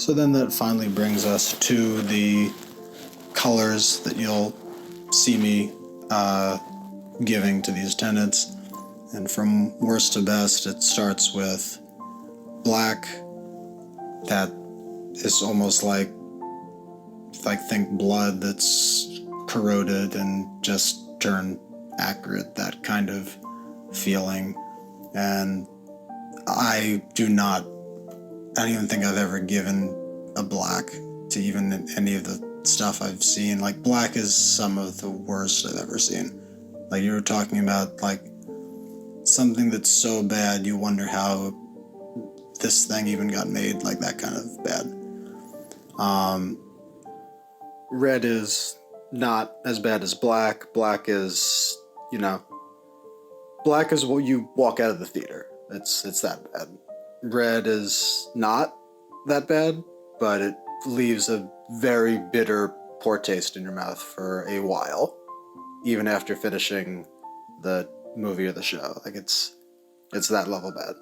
So then that finally brings us to the colors that you'll see me giving to these tenets. And from worst to best, it starts with black. That is almost like think blood that's corroded and just turned accurate, that kind of feeling. And I don't even think I've ever given a black to even any of the stuff I've seen. Like, black is some of the worst I've ever seen. Like, you were talking about, like, something that's so bad you wonder how this thing even got made, like that kind of bad. Red is not as bad as black. Black is what you walk out of the theater. It's that bad. Red is not that bad, but it leaves a very bitter, poor taste in your mouth for a while, even after finishing the movie or the show. Like, it's that level bad.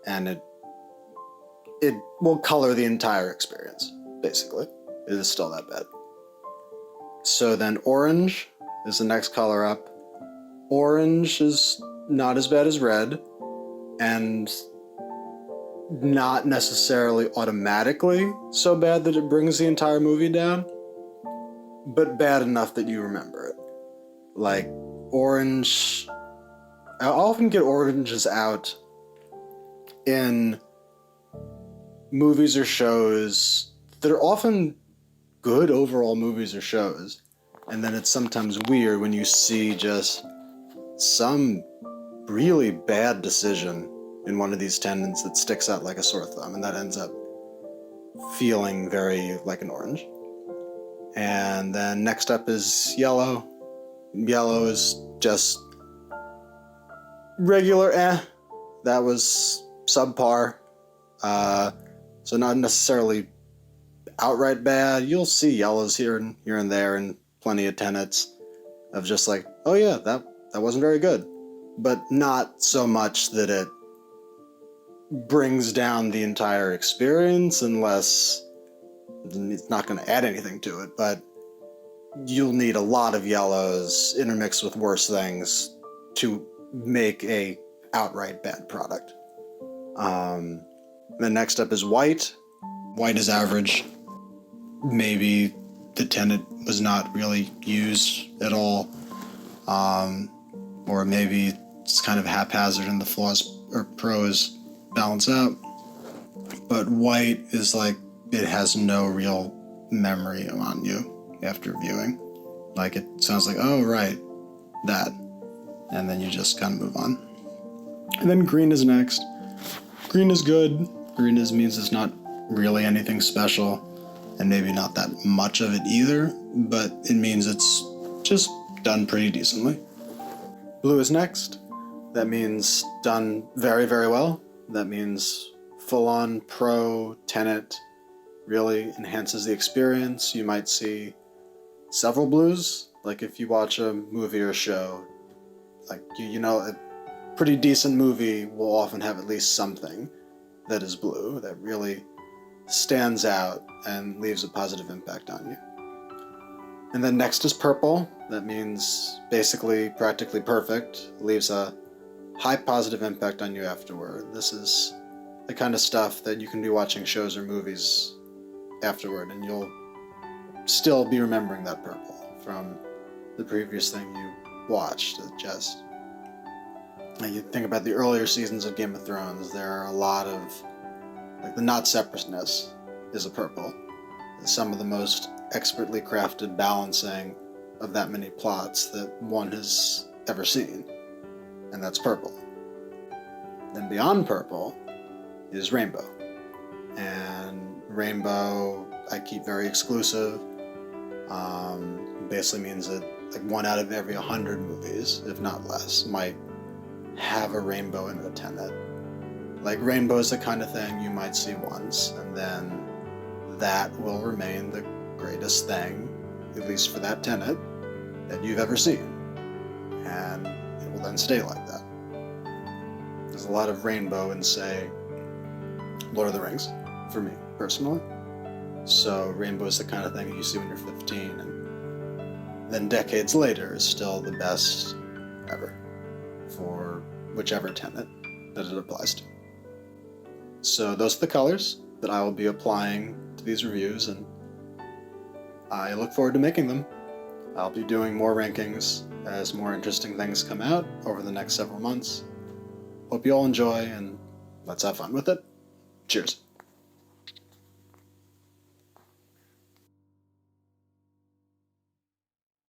And it will color the entire experience, basically. It is still that bad. So then orange is the next color up. Orange is not as bad as red, and not necessarily automatically so bad that it brings the entire movie down, but bad enough that you remember it. Like, orange, I often get oranges out in movies or shows that are often good overall movies or shows, and then it's sometimes weird when you see just some really bad decision in one of these tenets that sticks out like a sore thumb, and that ends up feeling very like an orange. And then next up is yellow. Yellow is just regular that was subpar. So not necessarily outright bad. You'll see yellows here and there in plenty of tenets of just like, oh yeah, that wasn't very good. But not so much that it brings down the entire experience, unless it's not going to add anything to it. But you'll need a lot of yellows intermixed with worse things to make a outright bad product. Then next up is white. White is average. Maybe the tenet was not really used at all. Or maybe it's kind of haphazard and the flaws or pros balance out. But white is like, it has no real memory on you after viewing. Like, it sounds like, oh right, that. And then you just kind of move on. And then green is next. Green is good. Green means it's not really anything special, and maybe not that much of it either, but it means it's just done pretty decently. Blue is next. That means done very, very well. That means full-on pro tenet, really enhances the experience. You might see several blues. Like, if you watch a movie or show, like, a pretty decent movie will often have at least something that is blue that really stands out and leaves a positive impact on you. And then next is purple. That means basically practically perfect, leaves a high positive impact on you afterward. This is the kind of stuff that you can be watching shows or movies afterward, and you'll still be remembering that purple from the previous thing you watched. You think about the earlier seasons of Game of Thrones, there are a lot of, like, the not separateness is a purple. Some of the most expertly crafted balancing of that many plots that one has ever seen. And that's purple. Then beyond purple is rainbow. And rainbow I keep very exclusive. Basically means that like 1 out of every 100 movies, if not less, might have a rainbow in a tenet. Like, rainbow is the kind of thing you might see once, and then that will remain the greatest thing, at least for that tenet, that you've ever seen. And it will then stay like that. There's a lot of rainbow in, say, Lord of the Rings, for me, personally. So rainbow is the kind of thing that you see when you're 15, and then decades later is still the best ever for whichever tenet that it applies to. So those are the colors that I will be applying to these reviews, and I look forward to making them. I'll be doing more rankings as more interesting things come out over the next several months. Hope you all enjoy, and let's have fun with it. Cheers.